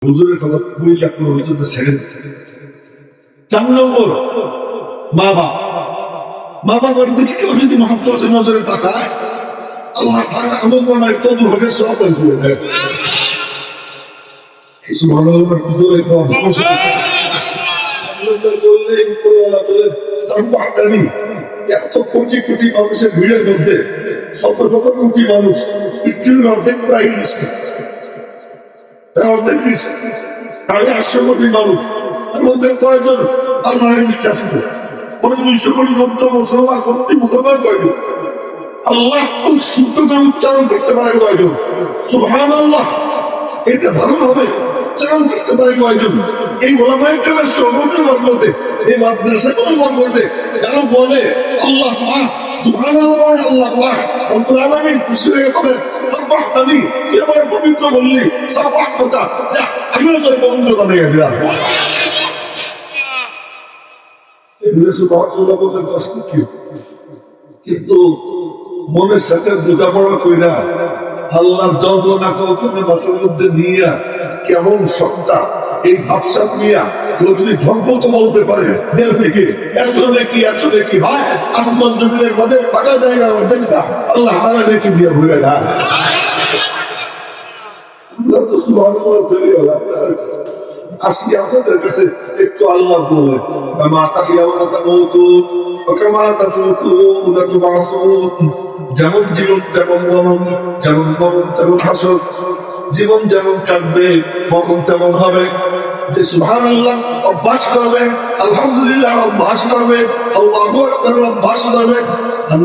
হুজুরের কথা বইলে আপনার হুজুর তো ছেড়ে দিচ্ছে। 4 নম্বর মা বাবার দিকে কেউ যদি মহব্বতের নজরে তাকায়, আল্লাহ তাআলা আমল বানায় তবু হবে সব করে দেয়। সুবহানাল্লাহ, হুজুর এই কথা আল্লাহ বললে উপরওয়ালা বলে সাব্বাহতানি, এত কোটি কোটি মানুষের ভিড়ের মধ্যে 17 কোটি মানুষ, পৃথিবীর অর্ধেক প্রায় খ্রিস্টান, অর্ধেক খ্রিস্টান, 850 কোটি মানুষ, তার মধ্যে কয়জন আল্লাহকে বিশ্বাস করে? 200 কোটি মধ্যে মুসলমান, সত্যি মুসলমান কয়জন? আল্লাহ শুদ্ধতা উচ্চারণ করতে পারে কয়জন? সুবহানাল্লাহ, এটা ভালোভাবে উচ্চারণ করতে পারে কয়জন? এই ওলামায়ে কেরামের সহবতের বরকতে, এই মাদ্রাসাগুলোর বরকতে যারা বলে আল্লাহ পাক, সুবহানাল্লাহ বলে আল্লাহ পাক, রব্বুল আলামিন খুশি হয়ে বলেন সাব্বাহতানি, তুই আমার পবিত্র বললি, সাব্বাহতা, যা আমিও তোর পবিত্র বানিয়ে দিলাম। সুবহানাল্লাহ বলে কষ্ট কি, কিন্তু মনের সাথে বোঝাপড়া কইরা আল্লাহর জল্পনা কল্পনা মাথার মধ্যে নিয়ে কেমন সত্তা, এই ভাবসাব নিয়ে কেউ যদি ধর্ম তো বলতে পারে দিল থেকে এত নেকি হয়, আসমান জমিনের মধ্যে ফাঁকা জায়গা অর্ধেকটা আল্লাহ তাআলা নেকি দিয়ে ভরে দেয়। আল্লাহ তো সুবহানাল্লাহ বলে আপনার আসি আপনাদের কাছে একটু আল্লাহ বলে কামা তাহিয়াউনা তামুতুন ওয়া কামা তামুতুনা তুবআসুন, যেমন জীবন তেমন মরণ, যেমন মরণ তেমন হাসর, জীবন যেমন কাটবে মরণ তেমন হবে। যে সুবহানাল্লাহ অভ্যাস করবে, আলহামদুলিল্লাহ অভ্যাস করবে, আল্লাহু আকবার অভ্যাস করবে,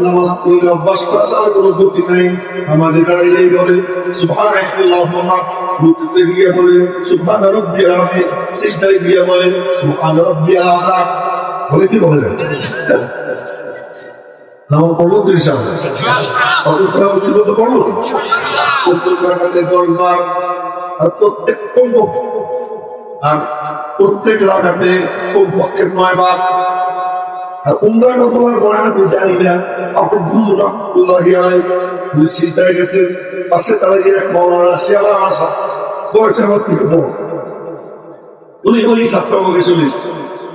নামাজ পড়লে অভ্যাস করা ছাড়া কোনো গতি নাই। নামাজে দাঁড়াইলেই বলে সুবহানাল্লাহুম্মা, রুকুতে গিয়ে বলে সুবহানা রাব্বিয়াল আযীম, সিজদায় গিয়ে বলে সুবহানা রাব্বিয়াল আ'লা, বলে কি বলে না? নামাজ পড়লো 30 সালে অসুস্থতা ছিল তো পড়লো, প্রত্যেক রাকাতে 10 বার, আর প্রত্যেক কমপক্ষে, আর প্রত্যেক রাকাতে কমপক্ষে 9 বার। আর উমরা কতবার করেন আপনি জানি না। আপনি রাহমাতুল্লাহি আলাইহি সিজদায় গেছেন, পাশে তারা যে এক মাওলানা শিয়ালা আসা, বয়সে আমার থেকে বড়, উনি ওই ছাত্র আমাকে চলিস,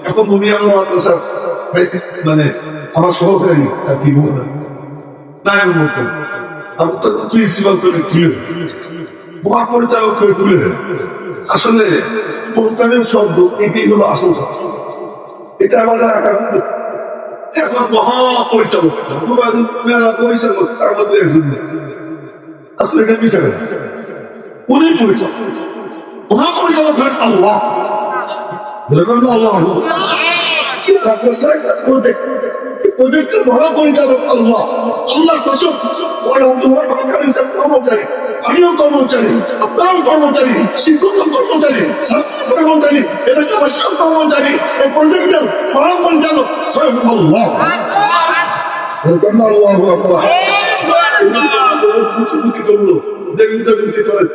এখন উনি আমার মাদ্রাসার মানে আমার সহকারী আর কি বলতেন না, আমি বলতেন আমি তো প্রিন্সিপাল করে তুলে মহাপরিচালক করে তুলে দেন। আসলে পরিচালন শব্দ এটাই হলো আসল শব্দ, এটা আমাদের আকার। এখন মহাপরিচালক মেলা পরিচালক তার মধ্যে একজন আসলে এটা বিষয়, উনি পরিচালক, মহাপরিচালক হলেন আল্লাহ। আল্লাহ প্রজেক্টের মহাপরিচালক আল্লাহ। আল্লাহর কসম, কর্মচারী, আমিও কর্মচারী, আপনারাও কর্মচারী, শিক্ষক কর্মচারী, ছাত্র কর্মচারী, এলাকাবাসীও কর্মচারী, এই প্রজেক্টের মহাপরিচালক স্বয়ং আল্লাহ। আল্লাহু আকবার। করলো দেবী করে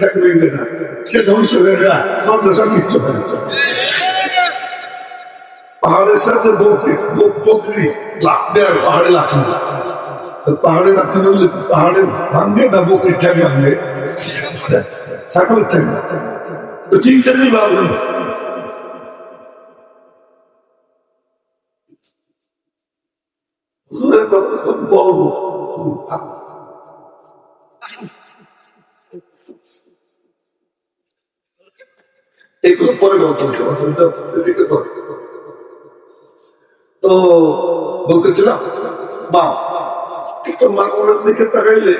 থাকবে না, সে ধ্বংস হয়ে যায়, মাদ্রাসা কিচ্ছু হয়। পাহাড়ের সাথে বকরি লাগতে আর পাহাড়ে লাগছে না, পাহাড়ে লাগতে বললে পাহাড়ে ভাঙবে না, বকরির ঠ্যাং ভাঙবে, ছাগলের ঠ্যাং তো ঠিক সেটাই ভাববেন। বলবো এগুলো পরে তো বলতেছিলাম মা একটু মাগনের দিকে তাকাইলে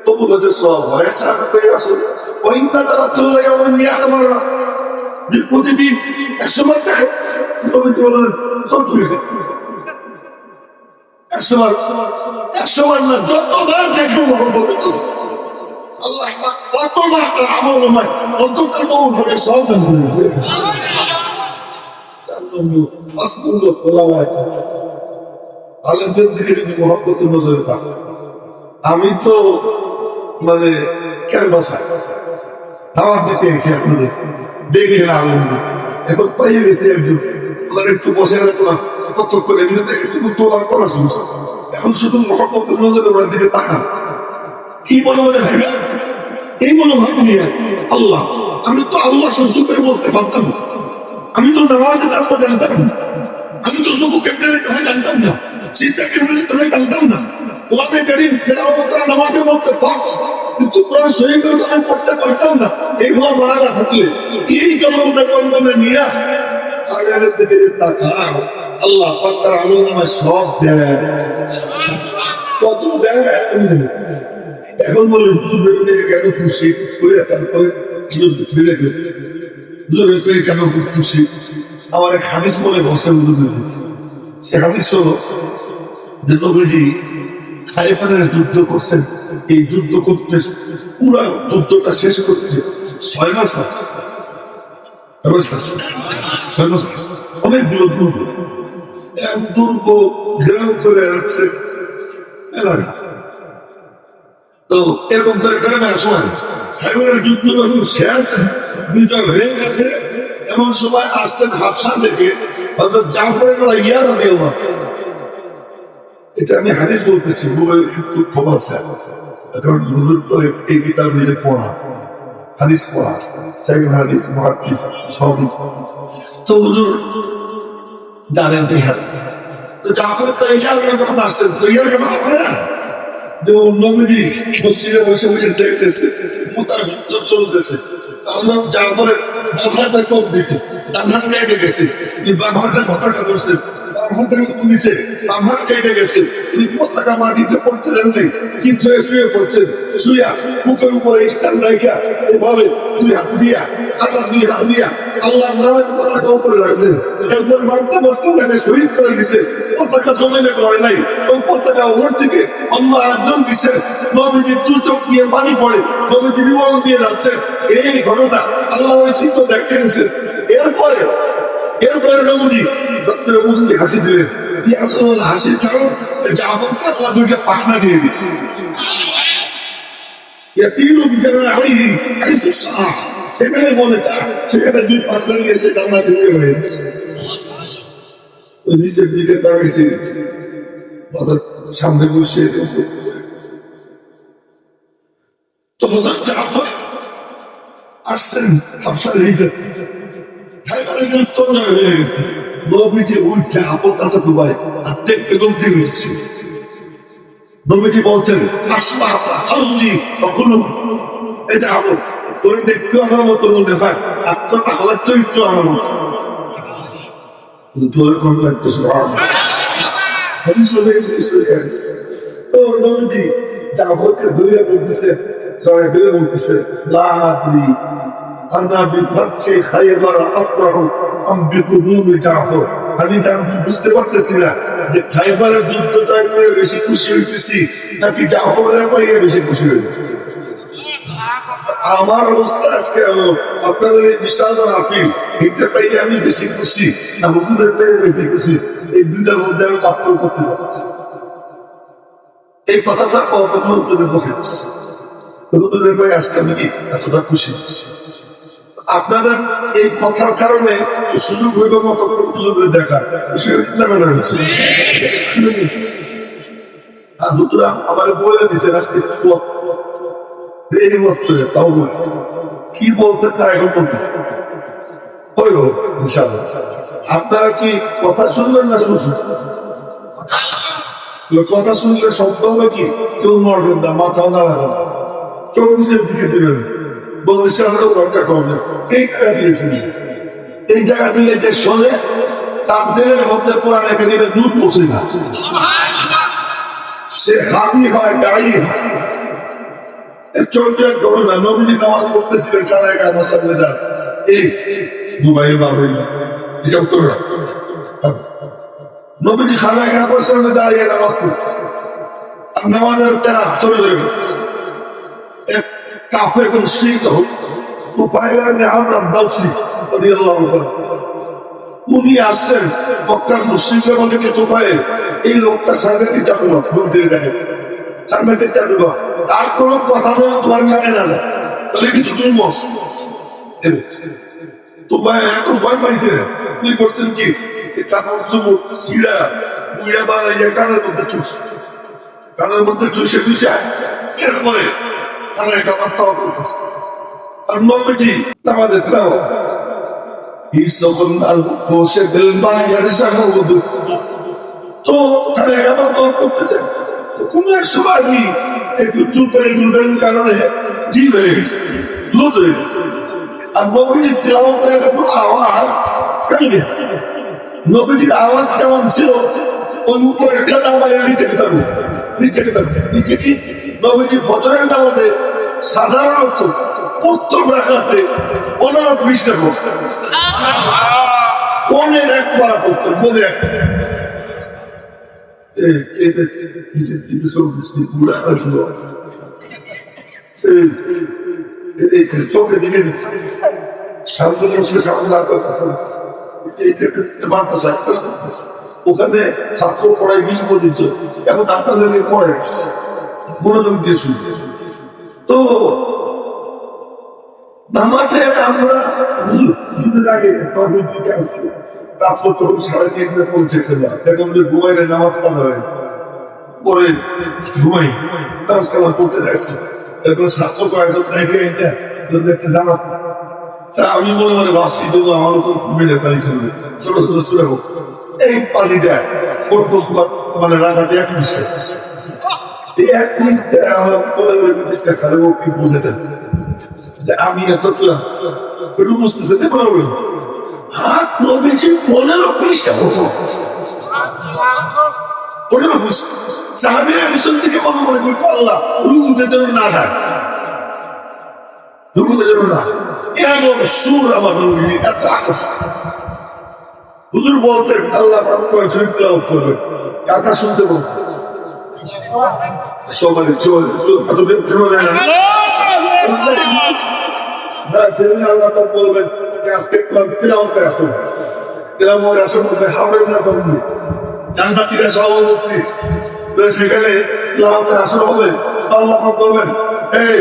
তবু যে সব হয় আসুন ওই না যারা তুললে আমার নিয়ে তোমার প্রতিদিন 100 বার দেখে বলেন সব তুলেছে 100 বার না, যতবার দেখবো মহব্বত আল্লাহ কতবার তার আমল হয়, কতটা কবুল হবে সব আলেমদের দিকে যদি মহব্বতের নজরে থাকে। আমি তো মানে ক্যানভাসায় দাওয়াত দিতে এসে আপনাদের দেখে না আলেমদের, এখন পাইয়ে গেছে একজন, ওনার একটু বসে রাখলাম কত করে দেখে তুমি তোলার করা শুনছে, এখন শুধু মহব্বতের নজরে ওনার দিকে তাকান, কি মনে মনে ভাবে এই মনোভাব নিয়ে আল্লাহ আমি তো আল্লাহ সহ্য করে বলতে পারতাম না, আমি তো নামাজে দাঁড়াবো জানতাম না, আমি তো লোক কেমনে জানতাম না, শীতটা কেমনে জানতাম না। কোরআনে কারীম তেলাওয়াত করা নামাজের মধ্যে ফরজ, কিন্তু কোরআন সহি করে তো আমি পড়তে পারতাম না। এইগুলো মানা না থাকলে এই কামনা কল্পনা নিয়ে আগের দিকে তাকাও, আল্লাহ পাক তার আমলনামায় সব দেয়, কত দেয় আমি জানি। এখন বলে হুজুর কেন খুশি করে, তারপরে কেন খুশি, আমার এক হাদিস মনে বসে হুজুর, সে হাদিস হলো যে নবীজি খাইবারের যুদ্ধ করছেন, এই যুদ্ধ করতে পুরা যুদ্ধটা শেষ করতে 6 মাস লাগছে, 6 মাস অনেক দূর এক দুর্গ ঘেরাও করে রাখছে এলাকা। তো এরকম করে গ্রামে সময় খাইবারের যুদ্ধ যখন শেষ বিজয় হয়ে গেছে, এমন সময় আসছেন হাফসা থেকে হযরত জাফরের ইয়ার রাদিয়াল্লাহু আনহু। এটা আমি হাদিস বলতেছি, খবর আছে, কারণ হুজুর তো এই কিতাব নিজে পড়া, হাদিস পড়া, সাহিহ হাদিস, মুহাদ্দিস সবই। তো হুজুর জানেন এই হাদিস। তো জাফরের তো ইয়ার যখন আসছেন, তো ইয়ার কেন হবে না যে নবীজি মসজিদে বসে বসে দেখতেছে মুতার চলতেছে, তাহলে জাফরের মাথাটা কোপ দিছে, ডান হাত কেটে গেছে, বাম হাতের মাথাটা ধরছে, বাম হাতের পুলিশে বাম হাত কেটে গেছে, পতাকা মাটিতে পড়তে দেন নেই, চিত্র শুয়ে পড়ছেন, শুয়া মুখের উপরে স্টান রাখা এভাবে 2 হাত দিয়া কাটা 2 হাত দিয়া আল্লাহর নামের পতাকা উপরে রাখছেন। এরপর মারতে মারতে ওনাকে শহীদ করে দিছে, পতাকা জমিনে করে নাই, ওই পতাকা উপর থেকে অন্য আরেকজন দিছে। নবীজি 2 চোখ দিয়ে পানি পড়ে, নবীজি বিবরণ দিয়ে যাচ্ছে এই ঘটনা, আল্লাহ ওই চিত্র দেখতে গেছেন। এরপরে নবীজি ডক্টর মুসলিম হাসি দিলেন, হাসির কারণ জাফরকে আল্লাহ 2টা পাখনা দিয়ে দিচ্ছে, সেখানে মনে চায় সেখানে 2 পাখনা নিয়ে এসে কান্না দিয়ে হয়ে গেছে। ওই নিচের দিকে দাঁড়িয়েছে, সামনে বসে তো জাফর আসছেন হাফসার নিচে, খাইবারের যুদ্ধ হয়ে গেছে। নবীজি উঠে আপন কাছে ডুবাই আর দেখতে গমতে হচ্ছে। নবীজি বলছেন আসবা আল্লাহি, কখনো এটা আমল তোরে দেখতে আমার মতো মনে হয়, আর তোর আল্লাহর চরিত্র আমার মতো তোরে কোন লাগতেছে। তো নবীজি জাফরকে ধরে বলতেছে, লাহাদি আনা বিফাতহি খাইবার আফরাহু আম বিকুদুমি জাফর। আমি বুঝতে পারতেছি না যে খাইবারের যুদ্ধ জয় করে বেশি খুশি হইতেছি নাকি জাফরের পাইয়ে বেশি খুশি হইতেছি। আমার অবস্থা আজকে আপনাদের এই বিশাল আপিল এটা পাইয়ে আমি বেশি খুশি না হুজুরের পাইয়ে বেশি খুশি, এই 2টার মধ্যে আমি পার্থক্য করতে পারছি। এই কথাটা কতক্ষণ ধরে বসে আসছে, হুজুরের পাইয়ে আজকে আমি কি এতটা খুশি হচ্ছি। আপনাদের এই কথার কারণে সুযোগ হইব মতো হুজুরের দেখা আর দুটোরা আমার বলে দিচ্ছে আজকে তাও বলেছে কি বলতে তা এখন বলতেছে। আপনারা কি কথা শুনবেন না শুনছেন? কথা শুনলে শব্দ হলো কি কেউ নড়বেন না, মাথাও নাড়াবেন না, চোখ নিচের দিকে দিবেন, ভবিষ্যতেও রক্ষা করবেন। এই জায়গা দিয়ে শুনি, এই জায়গা দিয়ে যে শোনে তার দিনের মধ্যে কোরআন একাডেমির দুধ পৌঁছে না, সে হাবি হয় ডাইনি হয়। চোখের ঘটনা, নবীজি নামাজ পড়তেছিলেন সারায় আমার সামনে দাঁড় এই দুবাইয়ের বাবা এরকম করো না, নবীজি খানায় আমার সামনে দাঁড়িয়ে নামাজ পড়তেছে আর নামাজের তারা চলে ধরে পড়তেছে। কাফের মুশরিক তুফাইল ইবনে আমর আদ-দাওসী রাদিয়াল্লাহু আনহু উনি আসেন মক্কার মুশরিকদের মধ্যে কি তুফাইল, এই লোকটা সাংঘাতিক জাদুঘর, মন্দিরে দেখে সাংঘাতিক জাদুঘর, তার কোনো কথা যেন তোমার কানে না যায় তাহলে কিন্তু তুমি মস। তুফাইল এখন ভয় পাইছে, কি করছেন কি কাপড় চুমুক ছিঁড়া বুড়া বানাইয়া কানের মধ্যে চুষে এরপরে কানের কাপড়টাও করতেছে। আর নবীজি নামাজে তেলাওয়াত যখন বসে দিল বাইরে সামনে তো তারা কেমন করতেছে কোন এক সময় আমি একটু চুলকানির কারণে জি হয়ে গেছে লুজ হয়ে গেছে আর নবীজির তেলাওয়াতের আওয়াজ কেমন গেছে নবীজির আওয়াজ কেমন ছিল ওই উপরে নামায় নিচে কি নবীজি বছরের নামাজে সাধারণত প্রথম রাখাতে 15-20টা করত মনের এক পারা করত মনে এক চোখে দিকে সামনে বসলে সামনে ওখানে ছাত্র পড়ায় 20 পর্যন্ত এখন আপনাদেরকে পড়ে মনোযোগ দিয়ে শুনতে তো নামাজে আমরা কিছুদিন আগে পৌঁছে খেলাম এখন যে ঘুমাইলে নামাজ কাজা হয় পরে ঘুমাই নামাজ কাজা করতে দেখছি এরপরে ছাত্র কয়েকজন দেখতে জানা তা আমি মনে মনে ভাবছি দেবো আমার উপর ঘুমিয়ে পানি খেলবে ছোট ছোট চুড়ে হোক এই পানিটা মানে রাখাতে এক মিনিট এই এক মিনিট আমার মনে করে খালি ও কি বুঝে না যে আমি এত ক্লাম একটু বুঝতেছে হাত নবীজি 15-20টা বছর 15-20 সাহাবীরা পিছন থেকে মনে করতো আল্লাহ রুকুতে যেন না থাকে রুকুতে যেন না এমন সুর আমার নবী এত আকর্ষণ হুজুর বলছেন আল্লাহ পাক করেছেন তেলাওয়াত করবে কাকা শুনতে বল সবাই চল চলে না আল্লাহ পাক বলবেন আজকে তেলাওয়াতে আসুন তেলাওয়াতে আসুন হাওড়ে না করবে জান্নাতীরা সব উপস্থিত তো সেখানে তেলাওয়াতে আসুন হবে আল্লাহ পাক বলবেন এই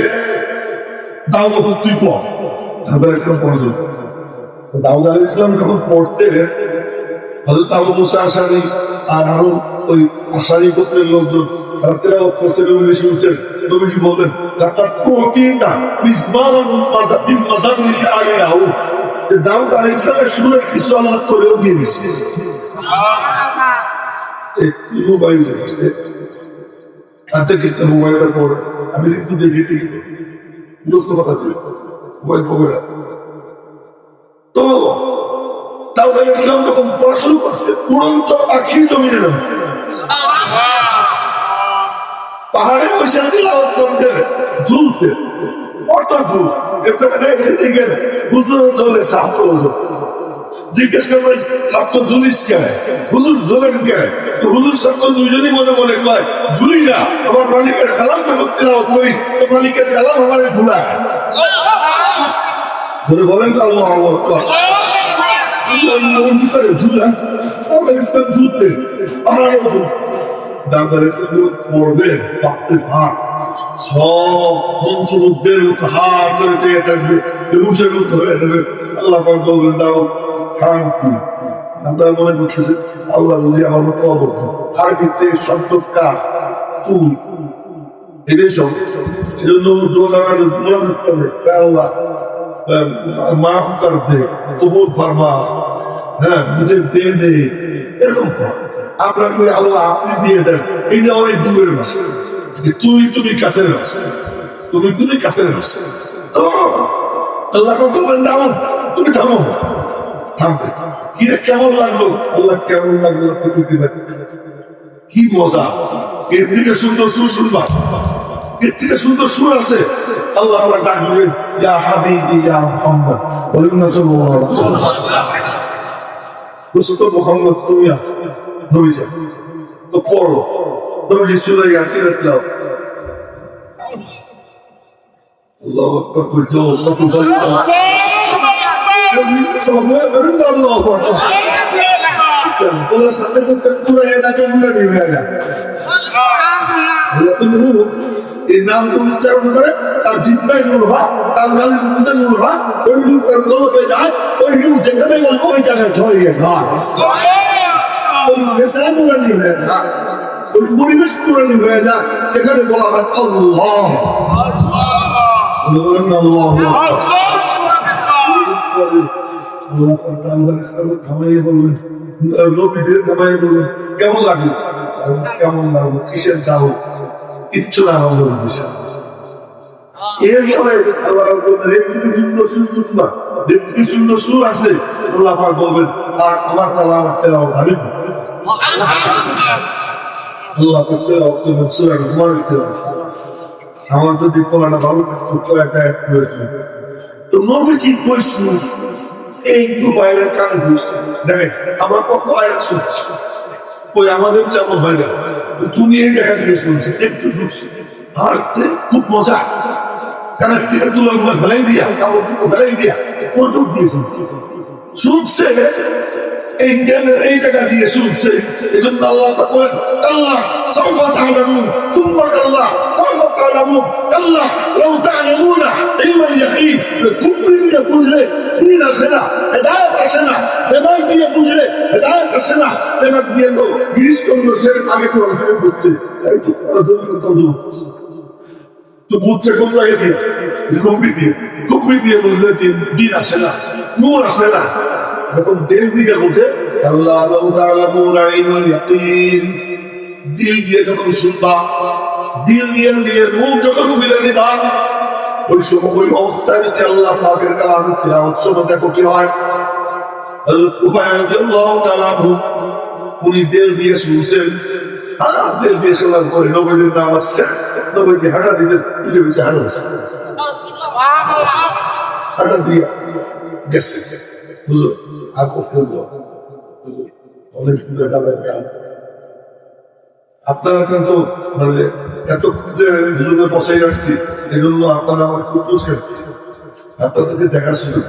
দাউদ তুই পড় তারপরে ইসলাম পড়বে দাউদ আলাইহিস সালাম যখন পড়তে হযরত আবু মুসা আশআরী আর আরো ওই আশআরী গোত্রের লোকজন তারা তেলাওয়াত করছেন এবং শুনছেন তবে কি বলেন লাকাত কুকিনা মিসবারান মাযাবিন মাযাবিন আলী দাউদ দাউদ আলাইহিস সালামের সুরে কিছু আল্লাহ করেও দিয়ে দিয়েছে সুবহানাল্লাহ একটু মোবাইল দেখতে আতে কিস্তা মোবাইলের পর আমি একটু দেখি দোস্ত কথা ছিল মোবাইল পড়া তো দাউদ আলাইহিস সালাম যখন পড়া শুরু করতে উড়ন্ত পাখি জমিনে নামে পাহাড়ে বসে তেলাওয়াত করতে ঝুলতে অটো ঝুল এটা রেখে দিকে হুজুর দলে ছাত্র হুজুর জিজ্ঞেস করবেন ছাত্র ঝুলিস কেন হুজুর ঝুলেন কেন তো হুজুর ছাত্র দুজনই মনে মনে কয় ঝুলি না আমার মালিকের কালাম যখন তেলাওয়াত করি তো মালিকের কালাম আমারে ঝুলায় ধরে বলেন তো আল্লাহু আকবার ঝুলা আমরা ইসলাম ঝুলতে আমরা দাউদ আলাইহিস সালাম পড়বেন বাপরে বাপ সব মন্ত্রমুগ্ধের মতো হাত ধরে চেয়ে থাকবে বেহুশের মতো হয়ে যাবে আল্লাহ পাক বলবেন দাউদ শান্তি আপনারা মনে করতেছে আল্লাহ বলি আমার মতো অবদ্ধ আর ভিত্তি শব্দ কাজ তুই এটাই সব এই জন্য মোনাজাত করে আল্লাহ মাফ কর দে কবুল ফরমা হ্যাঁ মুঝে দে দে এরকম আপনার আল্লাহ আপনি দিয়ে দেন এইটা অনেক দূরের ভাষা তুমি কাছের ভাষা তুমি কাছের ভাষা তো আল্লাহ বলবেন দাউদ তুমি থামো থামবে কি রে কেমন লাগলো আল্লাহ কেমন লাগলো কি মজা এর থেকে সুন্দর সুর শুনবা এর থেকে সুন্দর সুর আছে আল্লাহ আমরা ডাক দিবেন ইয়া হাবিবি ইয়া মুহাম্মদ বলুন না সাল্লাল্লাহু আলাইহি ওয়াসাল্লাম রাসূল মুহাম্মদ তুমি নবী যা তো পড়ো নবী সূরা ইয়াসিন দাও আল্লাহু আকবার কইতো কত ভালো নবী সাল্লাল্লাহু আলাইহি ওয়াসাল্লাম আচ্ছা বলা সাথে সাথে পুরো এলাকা মুড়ে হয়ে গেল আল্লাহ তুমি এই নাম তুমি উচ্চারণ করে তার জিব্বায় নুরবা তার নামের মধ্যে নুরবা ওই নূর তার কলবে যায় ওই নূর যেখানে গেল ওই জায়গায় ছড়িয়ে ঘাট ওই দেশে নুরানি হয়ে যায় ওই পরিবেশ নুরানি হয়ে যায় সেখানে বলা হয় আল্লাহ বলেন আল্লাহ করে আল্লাহ পাক আফগানিস্তানে থামাইয়ে বলবেন, নবীদের থামাইয়ে বলবেন কেমন লাগলো, কেমন লাগলো, কিসের দাও, কিচ্ছু না আমাদের দিশা। এরপরে আল্লাহ বলবেন থেকে সুন্দর সুর শুনবা, থেকে সুন্দর সুর আছে, আল্লাহ পাক বলবেন আর আমার কালাম তেলাওয়াত আমি আল্লাহ পাক তেলাওয়াত করবেন সূরা রহমানের তেলাওয়াত। আমার যদি কোরআনটা ভালো থাকতো কয়েকটা এক করে তো নবীজি বৈষ্ণব এই তো বাইরের কানে বসে দেখেন আমরা কত আয়াত শুনছি, ওই আমাদের যেমন হয় না, তুমি এই জায়গা দিয়ে শুনছি একটু ঢুকছি আর খুব মজা, কানের থেকে তুলে ভেলাই দিয়া কাপড় টুকু ভেলাই দিয়া ওটুক দিয়ে শুনছি, শুনছে এই জ্ঞানের এই জায়গা দিয়ে শুনছে। এই জন্য আল্লাহ বলেন আল্লাহ সাউফা তা'লামুন সুম্মা আল্লাহ সাউফা তা'লামুন আল্লাহ লাউ তা'লামুনা ইলমাল ইয়াকিন, কুফরি দিয়ে বুঝলে দ্বীন আসে না, হেদায়েত আসে না, দেমাগ দিয়ে বুঝলে হেদায়েত আসে না, দেমাগ দিয়ে তো গিরিশ করলো সে আগে কোরআন শরীফ বুঝছে, এই তো তো বুঝছে কোন জায়গা দিয়ে, কুফরি দিয়ে বুঝলে দ্বীন আসে না, নূর আসে না। এখন দিল দিয়ে বুঝে আল্লাহ লাউ তা'লামুনা ইলমাল ইয়াকিন, দিল দিয়ে যখন শুনবা, দিল দিয়ে দিয়ে মুখ যখন খুলে দিবা, ওই সময় ওই অবস্থায় যদি আল্লাহ পাকের কালামের তিলাওয়াত শোনো, দেখো কি হয়। উনি দিল দিয়ে শুনছেন, দিল দিয়ে শোনার পরে নবীদের নাম আসছে, নবীকে হাঁটা দিয়েছেন, পিছিয়ে পিছিয়ে হাঁটা দিয়েছে, হাঁটা দিয়ে গেছে, বুঝলো আর অনেক সুন্দর যাবে। আপনারা কিন্তু মানে এত খুঁজে দুজনে বসাই রাখছি, এই জন্য আপনারা আমার খুব খুশ করছে, আপনাদেরকে দেখার সুযোগ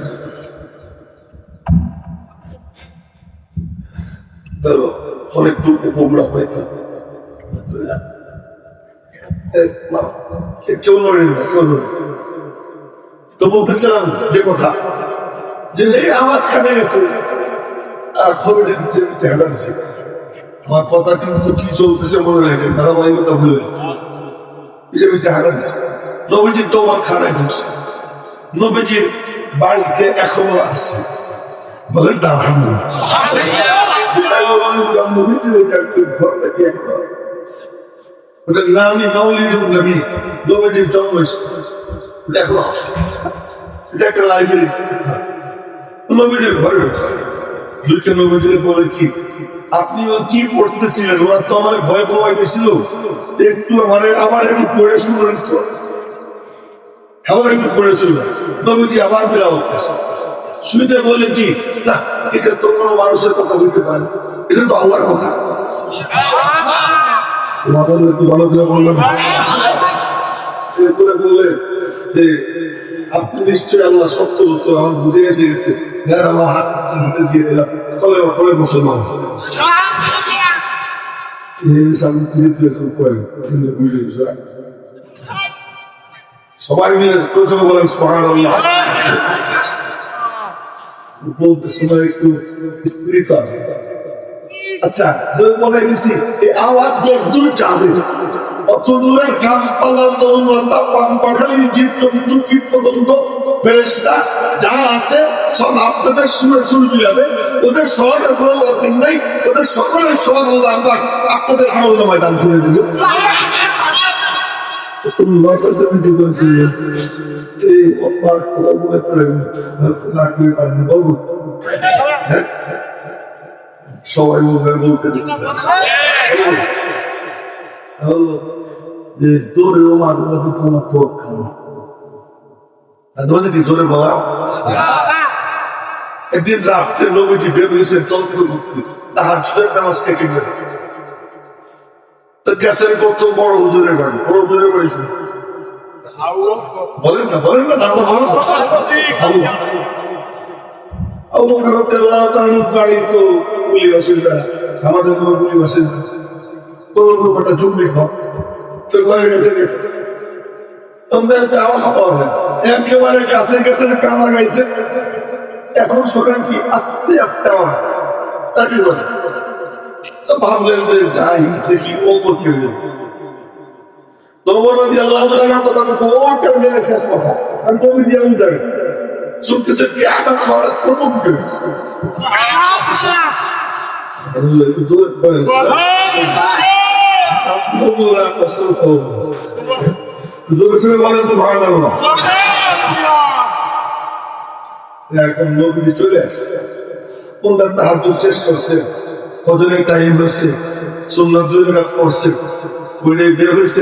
অনেক দূর উপগ্রহ হয়েছে, কেউ নড়েন না, কেউ নড়েন। তো বলতেছিলাম যে কথা যে এই আওয়াজ কানে গেছে আর খবর চেহারা দিচ্ছে, আমার কথা কিন্তু কি চলতেছে মনে রাখে, ধারাবাহিকতা ভুলে হিসেবে চেহারা দিচ্ছে। নবীজির তো আমার খানায় ঢুকছে, নবীজির বাড়িতে এখনো আছে, বলেন না ওটা নামি মাউলিদুন নবী, নবীজির জন্ম হয়েছে, এটা এখনো আছে, এটা একটা লাইব্রেরি, নবীজির ঘরে রয়েছে। দুইটা নবীজির বলে কি আপনিও কি পড়তেছিলেন, ওরা তো আমার ভয় পাওয়াইতেছিল, একটু আমার একটু পড়ে শুনলেন তো, আবার একটু পড়েছিল, নবীজি আবার বেরাও শুনে বলে কি না এটা তো কোনো মানুষের কথা হইতে পারে না, এটা তো আল্লাহর কথা। একটু ভালো করে বললেন, এরপরে বলে যে আপনি নিশ্চয়ই আল্লাহ সত্য বছর আমার বুঝে এসে গেছে, আমার হাতে দিয়ে দিলাম, তবে মুসলমান সবাই মিলে প্রথমে বলেন সুবহানাল্লাহ। বলতে সময় একটু স্পিরিচুয়াল। আচ্ছা বলে দিছি এই আওয়াজ দুইটা অত দূরের গাছপালার তরুণতা পাখালি জীবজন্তু কীট পতঙ্গ ফেরেশতা যা আছে সব আপনাদের সুরে সুর দিলাবে, ওদের সবের কোনো দরকার নাই, ওদের সকলের সব আল্লাহ আপনাদের আমলে ময়দান করে দিল। এই অপার কথা মনে করে লাগবে পারবে বলবো, সবাই বলতে যে তোরেও মাঝে মাঝে তোমার তোর খাওয়া তোমাদের কি জোরে বলা। একদিন রাত্রে নবীজি বের হয়েছে তন্ত্র করতে, তাহাজ্জুদের নামাজ থেকে তো গেছেন কত বড় হুজুরের বাড়ি, বড় হুজুরের বাড়ি বলেন না বলেন না নামটা বলেন। আবু বকর রাদিয়াল্লাহু তাআলা বাড়ি তো কুলি বাসিন্দা, আমাদের তো কুলি বাসিন্দা, তোর একটা জমি ঘর তো ঘরে গেছে একেবারে কাছে গেছে কাজা গাইছে, এখন শোনেন কি আস্তে আস্তে আমার তাকে বলে তো ভাবলেন যে যাই দেখি অল্প কেউ তোমার নদী আল্লাহ কথা শেষ কথা আমি কবি দিয়ে যাবে শুনতেছেন কি আকাশ বাতাস প্রথম উঠে গেছে এখন নবীজি চলে আসছে কোনটা তাহাজ্জুদ শেষ করছে ফজরের টাইম হয়েছে সুন্নাত 2 রাকাত পড়ছে ওইটাই বের হয়েছে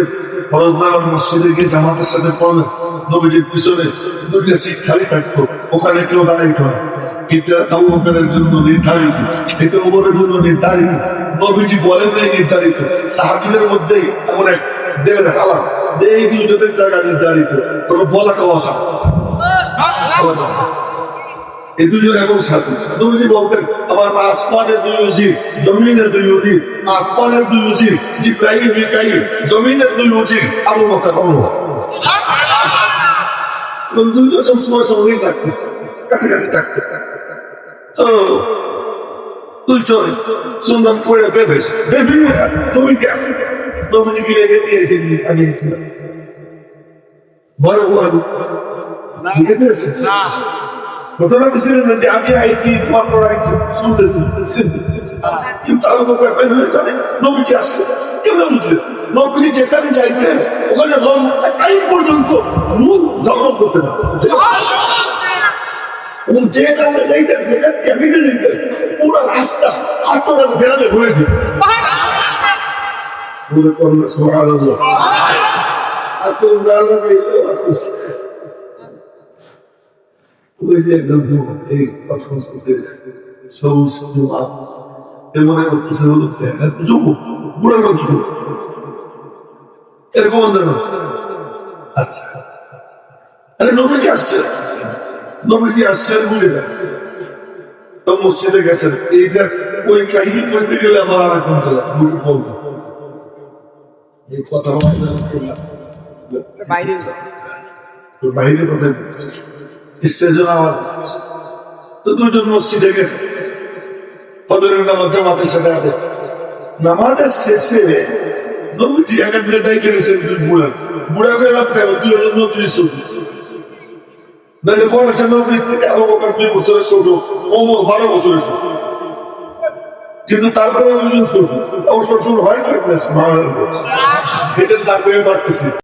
ফরজ নামাজ মসজিদে গিয়ে জামাতের সাথে পড়লেন নবীজির পিছনে 2টা সিট খালি থাকতো ওখানে কেউ দাঁড়াইতো না এটা আবু বকরের জন্য নির্ধারিত এটা ওমরের জন্য নির্ধারিত নবীজি বলেন নাই নির্ধারিত সাহাবীদের মধ্যেই এমন এক দেহের হালাত যে এই দুজনের জায়গা নির্ধারিত কোনো বলাটাও আসা এই দুজন এবং সাথী নবীজি বলতেন আমার আসমানের 2 উজির জমিনের 2 উজির আসমানের 2 উজির জিবরাইল মিকাইল জমিনের 2 উজির আবু বকর ওমর দুইজন সবসময় সঙ্গেই থাকতো কাছাকাছি থাকতো তো দুইজন সুন্দর পড়ে বের হয়েছে নবীজি আসছে নবীজিকে রেখে দিয়েছে আনিয়েছিল বড় বড় লিখে দিয়েছে ঘটনা ছিলেন যে আমি আইসি তোমার পড়াইছি শুনতেছি কিন্তু আবু বকর বের হয়ে গেলে নবীজি আসছে কেমন বুঝলেন নবীজি যেখানে যাইতেন ওখানে টাইম পর্যন্ত নূর ঝলমল করতে না এবং যে কাজে যাইতেন যেখানে চাকরিতে যাইতেন পুরো রাস্তা হাতটা বেড়ালে ঘুরে দিত ঘুরে করলে সুবহানাল্লাহ এত না লাগাইলে ওই যে একজন এই কথা শুনতে সবুজ যুবক এমন এক কিছু হলো যুবক বুড়া লোক এরকম আচ্ছা আরে নবীজি আসছে বুঝে গেছে তো মসজিদে গেছেন এইটা ওই কাহিনী করতে গেলে আমার আর এক ঘন্টা লাগবে বলবো এই কথা বাইরে কোথায় স্টেজে আওয়াজ তো দুজন মসজিদে গেছে ফজরের নামাজ জামাতের সাথে আগে নামাজের শেষে নবীজি একান্তে ডাইকে নিয়েছেন বুড়া গেলাম কেন 2 জন নবীজি শুধু নাহলে কোরআনের নবী থেকে আবু বকর 2 বছরের ছোট ওমর 12 বছরের ছোট কিন্তু তারপরে দুজন শ্বশুর অবশ্য শ্বশুর হয় না এটার দাম বাড়তেছে